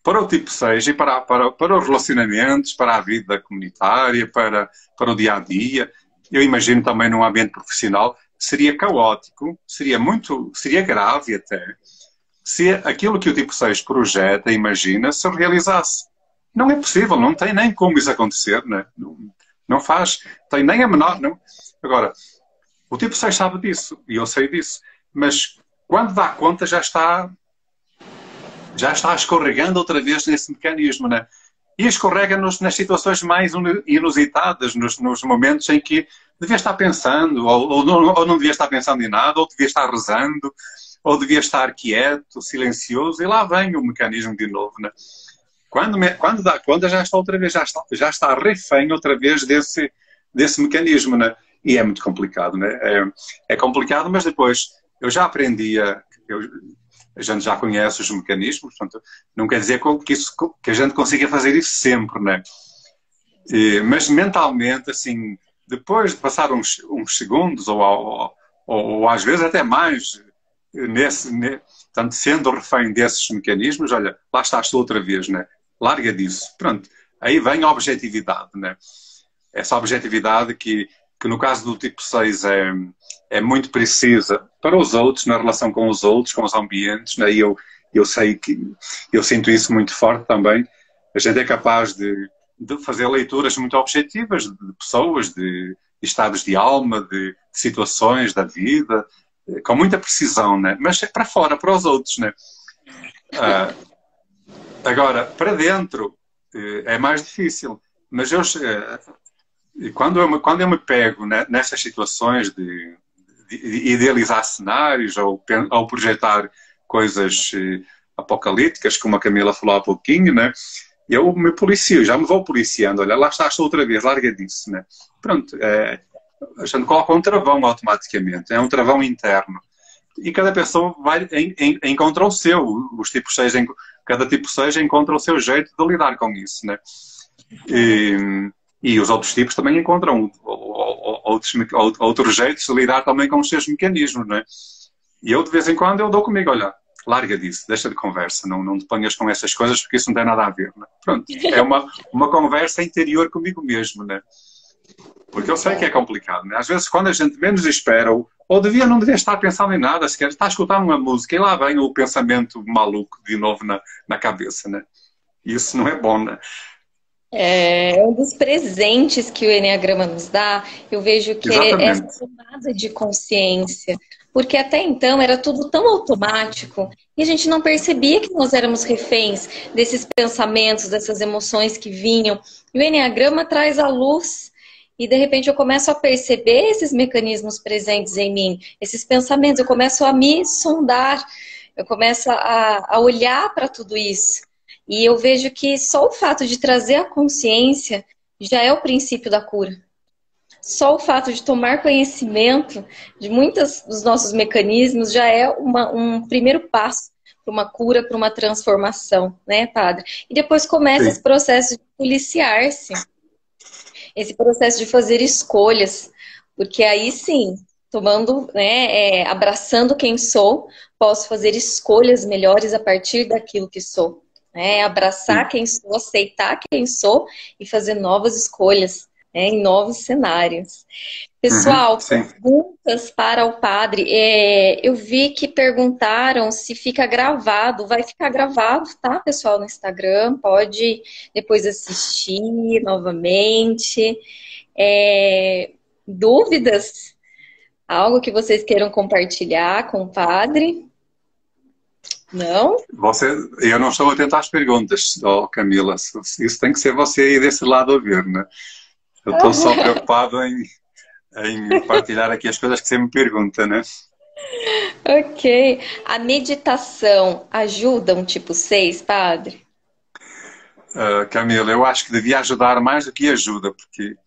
Para o tipo 6 e para os relacionamentos, para a vida comunitária, para o dia-a-dia, eu imagino também num ambiente profissional, seria caótico, seria grave até, se aquilo que o tipo 6 projeta, imagina, se realizasse. Não é possível, não tem nem como isso acontecer, né? Não faz, tem nem a menor... Não. Agora, o tipo 6 sabe disso, e eu sei disso, mas quando dá conta já está escorregando outra vez nesse mecanismo, né? E escorrega-nos nas situações mais inusitadas, nos momentos em que devia estar pensando, ou não devia estar pensando em nada, ou devia estar rezando, ou devia estar quieto, silencioso, e lá vem o mecanismo de novo, né? Quando dá conta, já está outra vez, já está refém outra vez desse mecanismo, né? E é muito complicado, né? É complicado, mas depois eu já aprendi a gente já conhece os mecanismos, portanto, não quer dizer que a gente consiga fazer isso sempre, né? Mas mentalmente, assim, depois de passar uns segundos, ou às vezes até mais, portanto, sendo refém desses mecanismos, olha, lá estás tu outra vez, né? Larga disso. Pronto. Aí vem a objetividade, né? Essa objetividade que no caso do tipo 6 é muito precisa para os outros, na relação com os outros, com os ambientes, né? E eu sei que eu sinto isso muito forte também. A gente é capaz de fazer leituras muito objetivas de pessoas, de estados de alma, de situações da vida, com muita precisão, né? Mas é para fora, para os outros, né? Agora, para dentro é mais difícil. Mas quando eu me pego, né, nessas situações de idealizar cenários ou projetar coisas apocalípticas, como a Camila falou há pouquinho, né? Eu me policio, já me vou policiando. Olha, lá estás outra vez, larga disso, né? Pronto, a gente coloca um travão automaticamente, é um travão interno. E cada pessoa encontra o seu, os tipos 6, cada tipo 6 encontra o seu jeito de lidar com isso, né? E os outros tipos também encontram outros jeitos de lidar também com os seus mecanismos, né? E eu, de vez em quando, eu dou comigo, olha, larga disso, deixa de conversa, não te ponhas com essas coisas porque isso não tem nada a ver, né? Pronto, é uma conversa interior comigo mesmo, né? Porque eu sei que é complicado, né? Às vezes, quando a gente menos espera, ou não devia estar pensando em nada, sequer está a escutar uma música e lá vem o pensamento maluco de novo na cabeça, né? Isso não é bom, né? É um dos presentes que o Enneagrama nos dá, eu vejo que é essa tomada de consciência, porque até então era tudo tão automático e a gente não percebia que nós éramos reféns desses pensamentos, dessas emoções que vinham. E o Enneagrama traz a luz e de repente eu começo a perceber esses mecanismos presentes em mim, esses pensamentos, eu começo a me sondar, eu começo a olhar para tudo isso. E eu vejo que só o fato de trazer a consciência já é o princípio da cura. Só o fato de tomar conhecimento de muitos dos nossos mecanismos já é um primeiro passo para uma cura, para uma transformação, né, padre? E depois começa esse processo de policiar-se, esse processo de fazer escolhas, porque aí sim, tomando, né, abraçando quem sou, posso fazer escolhas melhores a partir daquilo que sou. Abraçar quem sou, aceitar quem sou e fazer novas escolhas, em novos cenários. Pessoal, perguntas para o padre. Eu vi que perguntaram se fica gravado. Vai ficar gravado, tá, pessoal, no Instagram. Pode depois assistir novamente. Dúvidas? Algo que vocês queiram compartilhar com o padre? Não? Eu não estou atento às perguntas, Camila. Isso tem que ser você aí desse lado a ver, né? Eu estou só preocupado em partilhar aqui as coisas que você me pergunta, né? Ok. A meditação ajuda um tipo 6, padre? Camila, eu acho que devia ajudar mais do que ajuda, porque...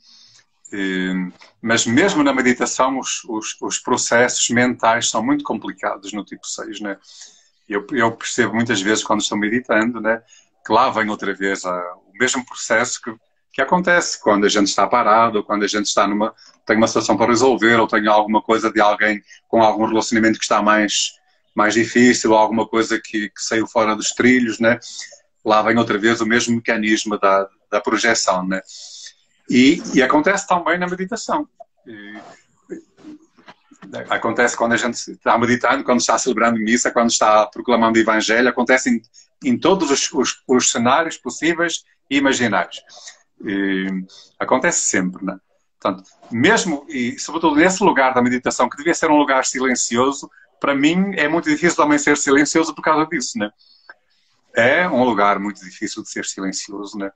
mas mesmo na meditação os processos mentais são muito complicados no tipo 6, né? Eu percebo muitas vezes quando estou meditando, né, que lá vem outra vez o mesmo processo que acontece quando a gente está parado, ou quando a gente tem uma situação para resolver, ou tem alguma coisa de alguém com algum relacionamento que está mais difícil, ou alguma coisa que saiu fora dos trilhos, né? Lá vem outra vez o mesmo mecanismo da projeção, né? E acontece também na meditação. Acontece quando a gente está meditando, quando está celebrando missa, quando está proclamando o Evangelho, acontece em todos os cenários possíveis e imaginários. Acontece sempre, né? Portanto, mesmo, e sobretudo nesse lugar da meditação, que devia ser um lugar silencioso, para mim é muito difícil também ser silencioso por causa disso, né? É um lugar muito difícil de ser silencioso, né?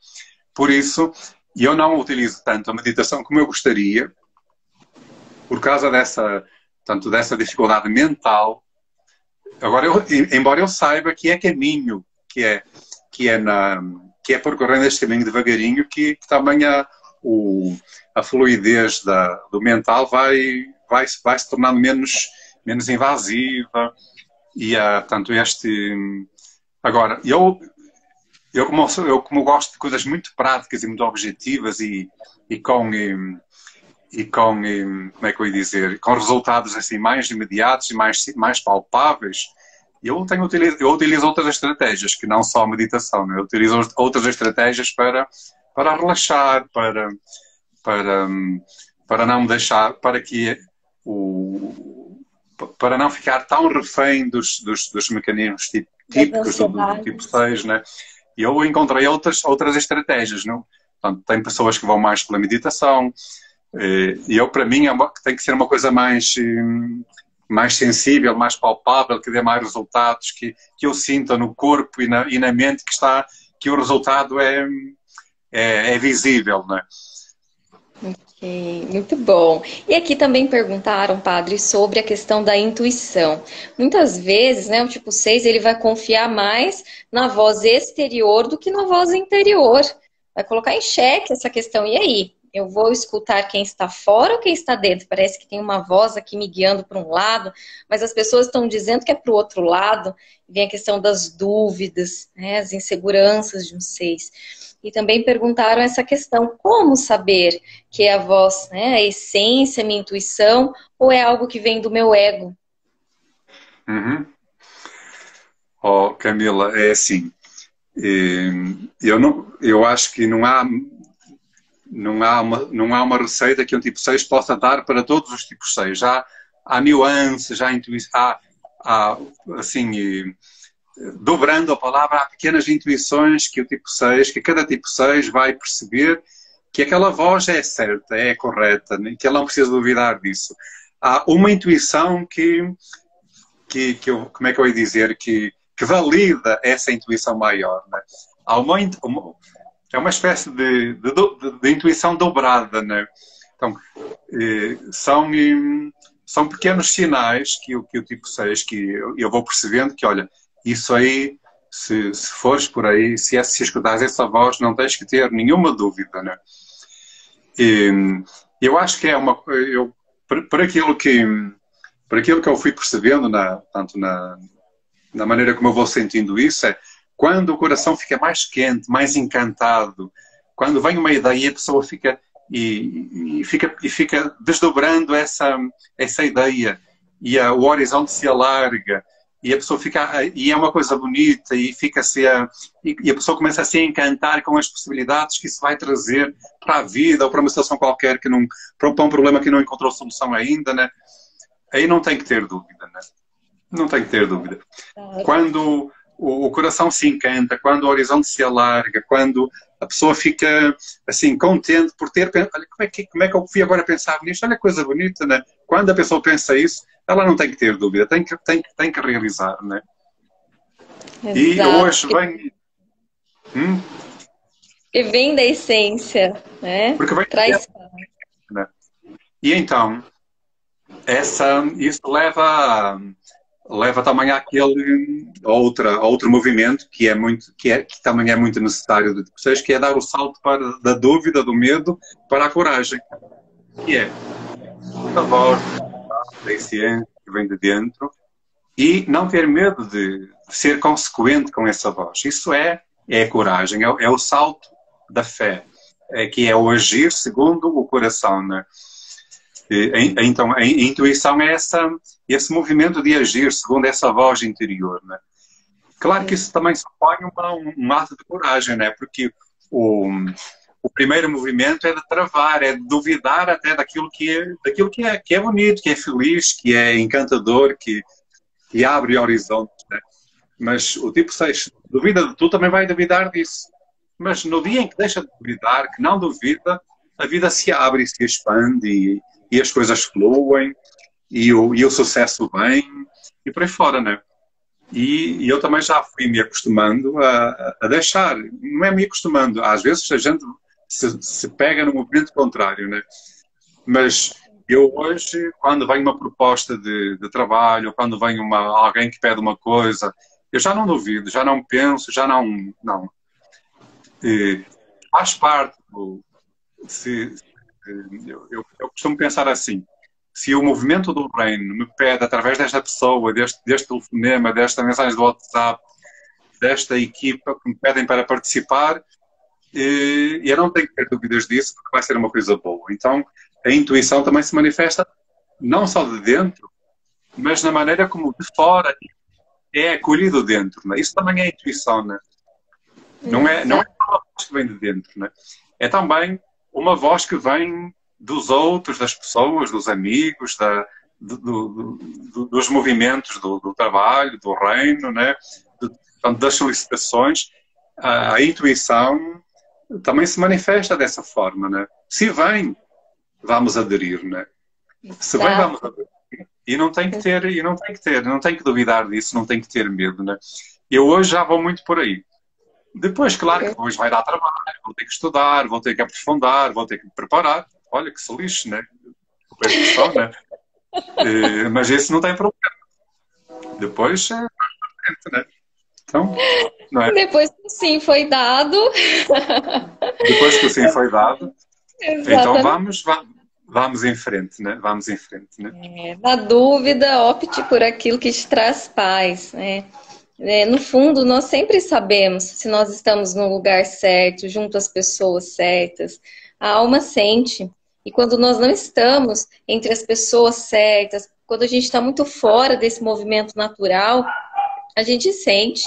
Por isso, eu não utilizo tanto a meditação como eu gostaria, por causa dessa dificuldade mental Agora, embora eu saiba que é caminho, que é, que é percorrendo este caminho devagarinho, que também a fluidez do mental vai se tornando menos invasiva. E tanto agora, eu como gosto de coisas muito práticas e muito objetivas e com como é que eu ia dizer, com resultados assim mais imediatos e mais palpáveis, eu utilizo outras estratégias, que não só a meditação, né? Eu utilizo outras estratégias para relaxar, para, para não deixar, para não ficar tão refém dos mecanismos típicos do tipo 6, né? E eu encontrei outras estratégias, não? Portanto, tem pessoas que vão mais pela meditação, e para mim, tem que ser uma coisa mais sensível, mais palpável, que dê mais resultados, que eu sinta no corpo e na mente que o resultado é visível, né? Ok, muito bom. E aqui também perguntaram, padre, sobre a questão da intuição. Muitas vezes, né, o tipo 6, ele vai confiar mais na voz exterior do que na voz interior. Vai colocar em xeque essa questão. E aí? Eu vou escutar quem está fora ou quem está dentro? Parece que tem uma voz aqui me guiando para um lado, mas as pessoas estão dizendo que é para o outro lado. Vem a questão das dúvidas, né, as inseguranças de um 6. E também perguntaram essa questão, como saber que é a voz, né, a essência, a minha intuição, ou é algo que vem do meu ego? Uhum. Oh, Camila, é assim, eu acho que não há uma receita que um tipo 6 possa dar para todos os tipos 6. Há nuances, há intuição, assim, dobrando a palavra, há pequenas intuições que cada tipo 6 vai perceber que aquela voz é certa, é correta, que ele não precisa duvidar disso. Há uma intuição como é que eu ia dizer, que valida essa intuição maior, né? Há é uma espécie de intuição dobrada, né? Então, são pequenos sinais que o tipo 6, que eu vou percebendo que, olha, isso aí, se fores por aí, se escutares essa voz, não tens que ter nenhuma dúvida, né? Eu acho que por aquilo que eu fui percebendo, tanto na maneira como eu vou sentindo isso, é quando o coração fica mais quente, mais encantado, quando vem uma ideia, a pessoa fica desdobrando essa ideia, e o horizonte se alarga, e a pessoa e é uma coisa bonita, e a pessoa começa a se encantar com as possibilidades que isso vai trazer para a vida, ou para uma situação qualquer, para um problema que não encontrou solução ainda, né? Aí não tem que ter dúvida, né? Não tem que ter dúvida. Quando o coração se encanta, quando o horizonte se alarga, quando a pessoa fica assim contente por ter... Olha, como é que eu fui agora pensar nisto? Olha que coisa bonita, né? Quando a pessoa pensa isso, ela não tem que ter dúvida, tem que realizar, né? Exato. E hoje vem... E vem da essência, né? Porque vem Traz... né? E então, isso leva também a outro movimento que também é muito necessário de vocês, que é dar o salto da dúvida, do medo, para a coragem. Que é a voz da ciência que vem de dentro e não ter medo de ser consequente com essa voz. Isso é a coragem, é o salto da fé, que é o agir segundo o coração, né? Então, a intuição é esse movimento de agir segundo essa voz interior, né? Claro que isso também supõe um ato de coragem, né? Porque o primeiro movimento é de travar, é de duvidar até daquilo que é bonito, que é feliz, que é encantador, que abre horizontes, né? Mas o tipo 6 duvida de tudo, também vai duvidar disso. Mas no dia em que deixa de duvidar, que não duvida, a vida se abre e se expande e as coisas fluem e o sucesso vem e por aí fora, né? E eu também já fui me acostumando a deixar, não é me acostumando, às vezes a gente se pega no movimento contrário, né? Mas Eu hoje, quando vem uma proposta de trabalho, quando vem alguém que pede uma coisa, eu já não duvido, já não penso, já não. Faz parte. Se, eu costumo pensar assim, se o movimento do reino me pede, através desta pessoa, deste telefonema, desta mensagem do WhatsApp, desta equipa que me pedem para participar, eu não tenho que ter dúvidas disso, porque vai ser uma coisa boa. Então, a intuição também se manifesta não só de dentro, mas na maneira como de fora é acolhido dentro. Né? Isso também é intuição, né? Não é uma voz que vem de dentro. Né? É também uma voz que vem dos outros, das pessoas, dos amigos, dos movimentos do trabalho, do reino, né? Portanto, das solicitações. A intuição também se manifesta dessa forma. Né? Se vem, vamos aderir. Né? Se bem, vamos aderir. E não tem que ter, não tem que duvidar disso, não tem que ter medo. Né? Eu hoje já vou muito por aí. Depois, claro, que depois vai dar trabalho, vou ter que estudar, vou ter que aprofundar, vou ter que me preparar. Olha que se lixe, né? Questão, né? Mas esse não tem problema. Depois é né? Então, não é? Depois que o sim foi dado. Depois que o sim foi dado. Exatamente. Então vamos em frente, né? Vamos em frente, né? Na dúvida, opte por aquilo que te traz paz, né? No fundo, nós sempre sabemos se nós estamos no lugar certo, junto às pessoas certas. A alma sente. E quando nós não estamos entre as pessoas certas, quando a gente está muito fora desse movimento natural, a gente sente.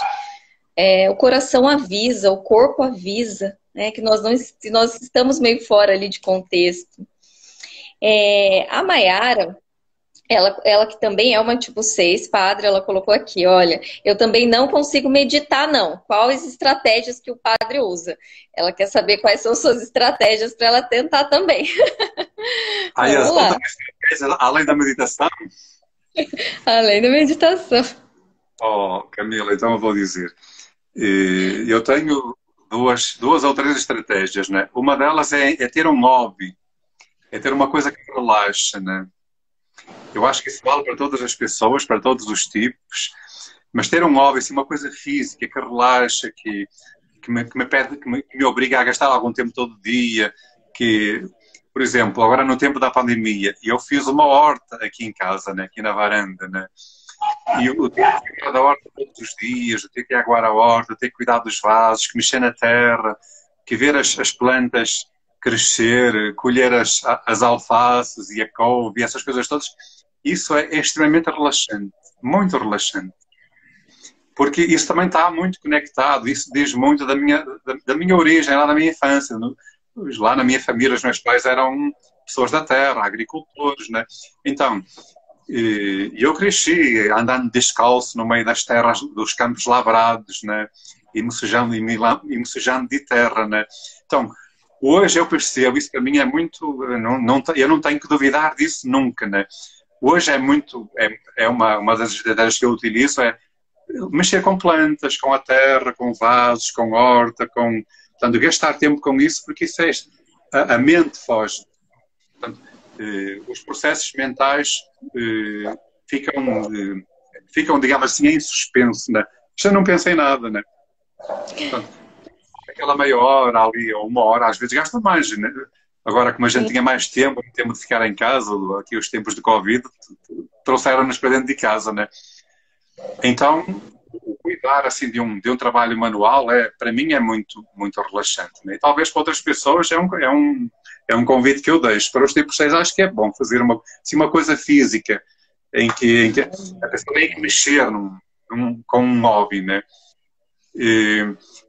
O coração avisa, o corpo avisa, né, que nós estamos meio fora ali de contexto. A Mayara, ela que também é uma tipo 6, padre, ela colocou aqui, olha, eu também não consigo meditar, não. Quais estratégias que o padre usa? Ela quer saber quais são suas estratégias para ela tentar também. Aí as outras estratégias, além da meditação? Além da meditação. Oh, Camila, então eu vou dizer. Eu tenho duas ou três estratégias, né? Uma delas é ter um hobby, é ter uma coisa que me relaxa, né? Eu acho que isso vale para todas as pessoas, para todos os tipos, mas ter um hobby, assim, uma coisa física que relaxa, que me obriga a gastar algum tempo todo dia, por exemplo, agora no tempo da pandemia, eu fiz uma horta aqui em casa, né? Aqui na varanda, né? E eu tenho que cuidar da horta todos os dias, eu tenho que aguar a horta, eu tenho que cuidar dos vasos, que mexer na terra, que ver as plantas crescer, colher as alfaces e a couve e essas coisas todas. Isso é extremamente relaxante, muito relaxante. Porque isso também está muito conectado, isso diz muito da minha origem, lá da minha infância. Lá na minha família, os meus pais eram pessoas da terra, agricultores, né? Então, eu cresci andando descalço no meio das terras, dos campos lavrados, né? E mocejando de terra, né? Então, hoje eu percebo, isso para mim é muito... eu não tenho que duvidar disso nunca, né? Hoje é muito... uma das estratégias que eu utilizo é mexer com plantas, com a terra, com vasos, com horta, portanto, gastar tempo com isso, porque isso é... A mente foge. Portanto, os processos mentais ficam, digamos assim, em suspenso, né? Já não penso em nada, né? Portanto, aquela meia hora ali, ou uma hora, às vezes gasta mais, né? Agora, como a gente tinha mais tempo de ficar em casa, aqui os tempos de Covid, trouxeram-nos para dentro de casa, né? Então, o cuidar assim, de um trabalho manual, para mim, é muito, muito relaxante, né? E talvez para outras pessoas é um convite que eu deixo. Para os tipos 6, acho que é bom fazer uma coisa física, em que a pessoa tem que mexer com um hobby, né?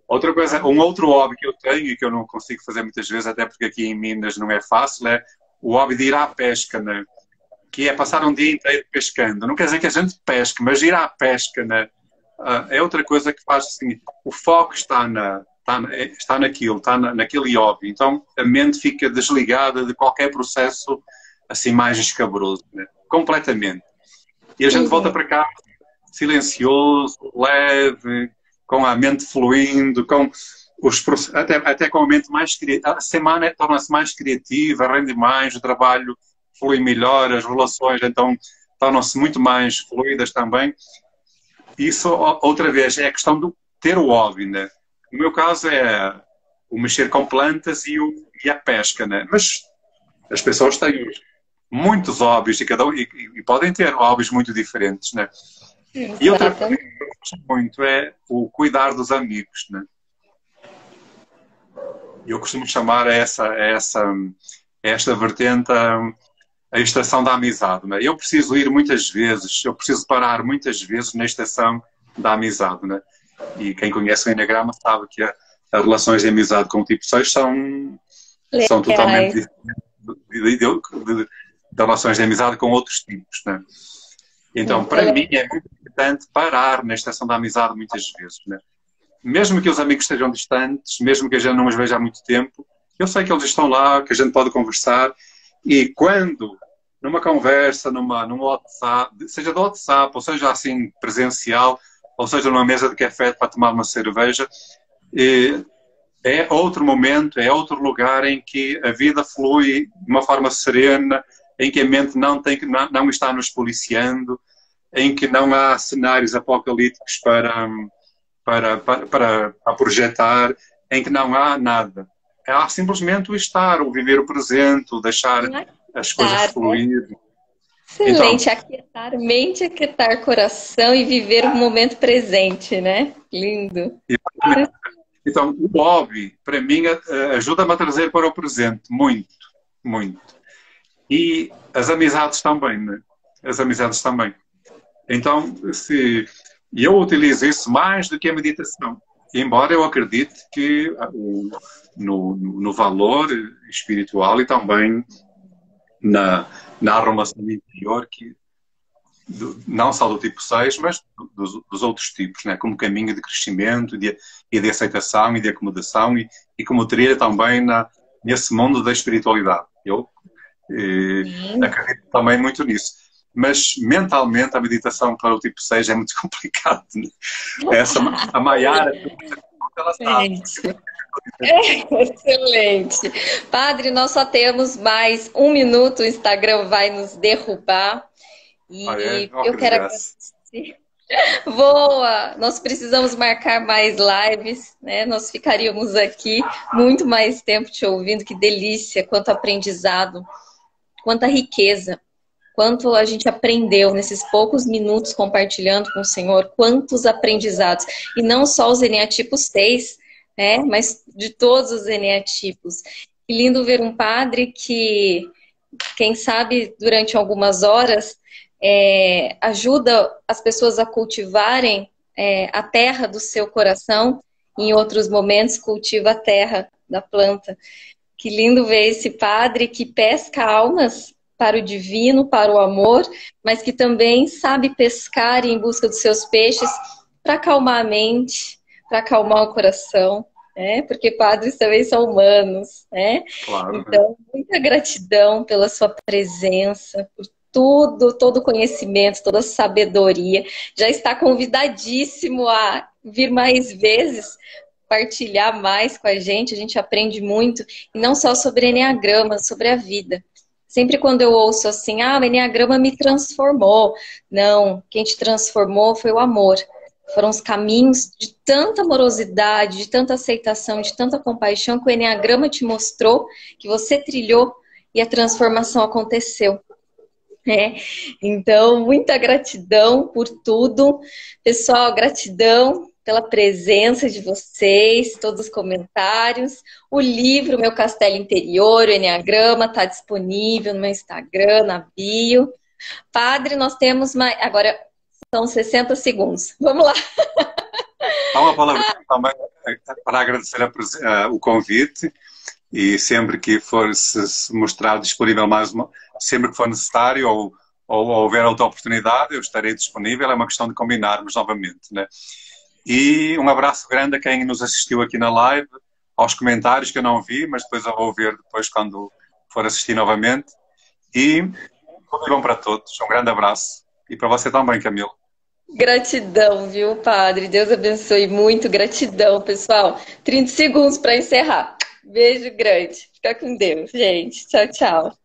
Outra coisa, um outro hobby que eu tenho e que eu não consigo fazer muitas vezes, até porque aqui em Minas não é fácil, é o hobby de ir à pesca, né? Que é passar um dia inteiro pescando. Não quer dizer que a gente pesque, mas ir à pesca, né? É outra coisa que faz assim, o foco está naquilo, naquele hobby. Então a mente fica desligada de qualquer processo assim mais escabroso, né? Completamente. E a gente volta para cá silencioso, leve, com a mente fluindo, até com a mente mais criativa. A semana torna-se mais criativa, rende mais, o trabalho flui melhor, as relações então tornam-se muito mais fluidas também. Isso, outra vez, é a questão de ter o hobby, né? No meu caso é o mexer com plantas e a pesca, né? Mas as pessoas têm muitos hobbies e podem ter hobbies muito diferentes, né? E outra coisa que eu gosto muito é o cuidar dos amigos, né? Eu costumo chamar esta vertente a estação da amizade, né? Eu preciso ir muitas vezes, eu preciso parar muitas vezes na estação da amizade, né? E quem conhece o Eneagrama sabe que as relações de amizade com o tipo 6 são totalmente diferentes de relações de amizade com outros tipos, né? Então, para mim é muito importante parar na estação da amizade muitas vezes, né? Mesmo que os amigos estejam distantes, mesmo que a gente não os veja há muito tempo, eu sei que eles estão lá, que a gente pode conversar, e quando, numa conversa, num WhatsApp, seja do WhatsApp, ou seja assim presencial, ou seja numa mesa de café para tomar uma cerveja, é outro momento, é outro lugar em que a vida flui de uma forma serena, em que a mente não está nos policiando, em que não há cenários apocalípticos para projetar, em que não há nada. Há simplesmente o estar, o viver o presente, o deixar as coisas fluir. Excelente, então, aquietar mente, aquietar coração e viver o momento presente, né? Lindo. Então, o hobby, para mim, ajuda-me a trazer para o presente, muito, muito. E as amizades também, né? As amizades também. Então, eu utilizo isso mais do que a meditação. Embora eu acredite que no valor espiritual e também na arrumação interior, não só do tipo 6, mas dos outros tipos, né? Como caminho de crescimento e de aceitação e de acomodação e como trilha também nesse mundo da espiritualidade. Eu acredito também muito nisso. Mas mentalmente a meditação para o tipo 6 é muito complicado. Né? A Maiara, ela sabe. Excelente. Padre, nós só temos mais 1 minuto, o Instagram vai nos derrubar. E eu quero agradecer. Boa! Nós precisamos marcar mais lives, né? Nós ficaríamos aqui muito mais tempo te ouvindo. Que delícia, quanto aprendizado, quanta riqueza, quanto a gente aprendeu nesses poucos minutos compartilhando com o Senhor, quantos aprendizados. E não só os eneatipos 6, né? Mas de todos os eneatipos. Que lindo ver um padre que, quem sabe, durante algumas horas, ajuda as pessoas a cultivarem a terra do seu coração, em outros momentos cultiva a terra da planta. Que lindo ver esse padre que pesca almas para o divino, para o amor, mas que também sabe pescar em busca dos seus peixes para acalmar a mente, para acalmar o coração, né? Porque padres também são humanos, né? Claro. Então, muita gratidão pela sua presença, por todo o conhecimento, toda a sabedoria. Já está convidadíssimo a vir mais vezes, partilhar mais com a gente aprende muito, e não só sobre eneagrama, sobre a vida. Sempre quando eu ouço assim, o eneagrama me transformou. Não, quem te transformou foi o amor. Foram os caminhos de tanta amorosidade, de tanta aceitação, de tanta compaixão que o eneagrama te mostrou, que você trilhou e a transformação aconteceu. Então, muita gratidão por tudo. Pessoal, gratidão pela presença de vocês, todos os comentários. O livro Meu Castelo Interior, o Eneagrama, está disponível no meu Instagram, na bio. Padre, nós temos mais... Agora são 60 segundos. Vamos lá. Há uma palavra também para agradecer o convite. E sempre que for se mostrar disponível sempre que for necessário ou houver outra oportunidade, eu estarei disponível. É uma questão de combinarmos novamente, né? E um abraço grande a quem nos assistiu aqui na live, aos comentários que eu não vi, mas depois eu vou ver depois quando for assistir novamente. E tudo bom para todos. Um grande abraço. E para você também, Camilo. Gratidão, viu, Padre? Deus abençoe muito. Gratidão, pessoal. 30 segundos para encerrar. Beijo grande. Fica com Deus, gente. Tchau, tchau.